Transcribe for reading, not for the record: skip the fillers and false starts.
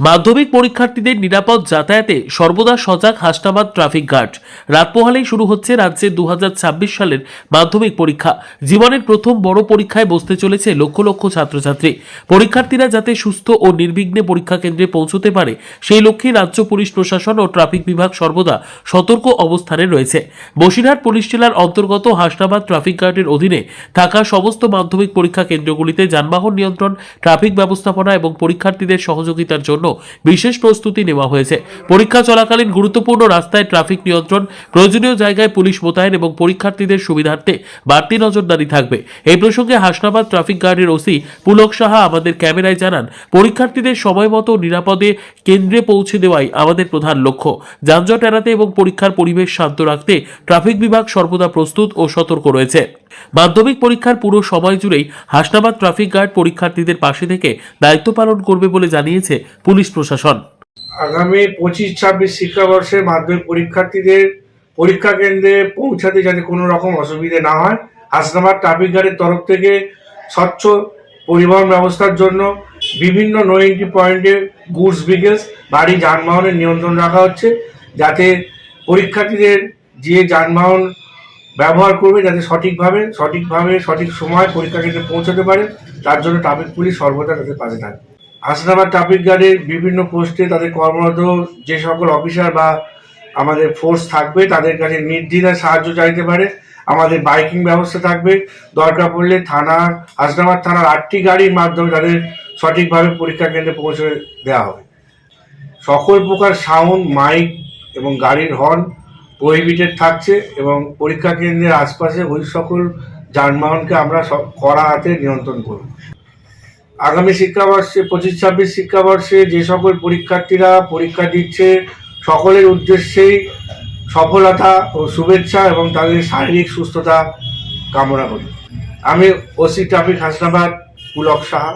মাধ্যমিক পরীক্ষার্থীদের নিরাপদ যাতায়াতে সর্বদা সজাগ হাসনাবাদ ট্রাফিক গার্ড। রাত পোহালেই শুরু হচ্ছে রাজ্যে 2026 সালের মাধ্যমিক পরীক্ষা। জীবনের প্রথম বড় পরীক্ষায় বসতে চলেছে লক্ষ লক্ষ ছাত্রছাত্রী। পরীক্ষার্থীরা যাতে সুস্থ ও নির্বিঘ্নে পরীক্ষা কেন্দ্রে পৌঁছতে পারে সেই লক্ষ্যে রাজ্য পুলিশ প্রশাসন ও ট্রাফিক বিভাগ সর্বদা সতর্ক অবস্থানে রয়েছে। বসিরহাট পুলিশ জেলার অন্তর্গত হাসনাবাদ ট্রাফিক গার্ডের অধীনে থাকা সমস্ত মাধ্যমিক পরীক্ষা কেন্দ্রগুলিতে যানবাহন নিয়ন্ত্রণ, ট্রাফিক ব্যবস্থাপনা এবং পরীক্ষার্থীদের সহযোগিতার জন্য বিশেষ প্রস্তুতি নেওয়া হয়েছে। পরীক্ষা চলাকালীন গুরুত্বপূর্ণ রাস্তায় ট্রাফিক নিয়ন্ত্রণ, প্রয়োজনীয় জায়গায় পুলিশ মোতায়েন এবং পরীক্ষার্থীদের সুবিধার্থে বাড়তি নজরদারি থাকবে। এই প্রসঙ্গে হাসনাবাদ ট্রাফিক গার্ডের ওসি পুলক সাহা আমাদের ক্যামেরায় জানান, পরীক্ষার্থীদের সময় মতো নিরাপদে কেন্দ্রে পৌঁছে দেওয়াই আমাদের প্রধান লক্ষ্য। যানজট এড়াতে এবং পরীক্ষার পরিবেশ শান্ত রাখতে ট্রাফিক বিভাগ সর্বদা প্রস্তুত ও সতর্ক রয়েছে। মাধ্যমিক পরীক্ষার পুরো সময় জুড়েই হাসনাবাদ ট্রাফিক গার্ড পরীক্ষার্থীদের পাশে থেকে দায়িত্ব পালন করবে বলে জানিয়েছে পুলিশ প্রশাসন। আগামী 25-26 শিক্ষাবর্ষে মাধ্যমিক পরীক্ষার্থীদের পরীক্ষা কেন্দ্রে পৌঁছাতে যাতে কোনো রকম অসুবিধে না হয়, হাসনাবাদ ট্রাফিক গার্ডের তরফ থেকে স্বচ্ছ পরিবহন ব্যবস্থার জন্য বিভিন্ন নো এন্ট্রি পয়েন্টে গুডস ভেহিকলস ভারী যানবাহনের নিয়ন্ত্রণ রাখা হচ্ছে, যাতে পরীক্ষার্থীদের যে যানবাহন ব্যবহার করবে যাতে সঠিকভাবে সঠিক সময় পরীক্ষা কেন্দ্রে পৌঁছাতে পারে, তার জন্য ট্রাফিক পুলিশ সর্বদা তাদের পাশে থাকে। হাসনাবাদ ট্রাফিক গার্ডের বিভিন্ন পোস্টে তাদের কর্মরত যে সকল অফিসার বা আমাদের ফোর্স থাকবে তাদের কাছে নির্দ্বিধায় সাহায্য চাইতে পারে। আমাদের বাইকিং ব্যবস্থা থাকবে, দরকার পড়লে হাসনাবাদ থানার 8টি গাড়ির মাধ্যমে তাদের সঠিকভাবে পরীক্ষা কেন্দ্রে পৌঁছে দেওয়া হবে। সকল প্রকার সাউন্ড, মাইক এবং গাড়ির হর্ন প্রহিবিটেড থাকছে এবং পরীক্ষা কেন্দ্রের আশপাশে ওই সকল যানবাহনকে আমরা কড়া হাতে নিয়ন্ত্রণ করব। আগামী শিক্ষাবর্ষে 25-26 শিক্ষাবর্ষে যে সকল পরীক্ষার্থীরা পরীক্ষা দিচ্ছে সকলের উদ্দেশ্যেই সফলতা ও শুভেচ্ছা এবং তাদের শারীরিক সুস্থতা কামনা করি। আমি ওসি ট্রাফিক হাসনাবাদ পুলক সাহা।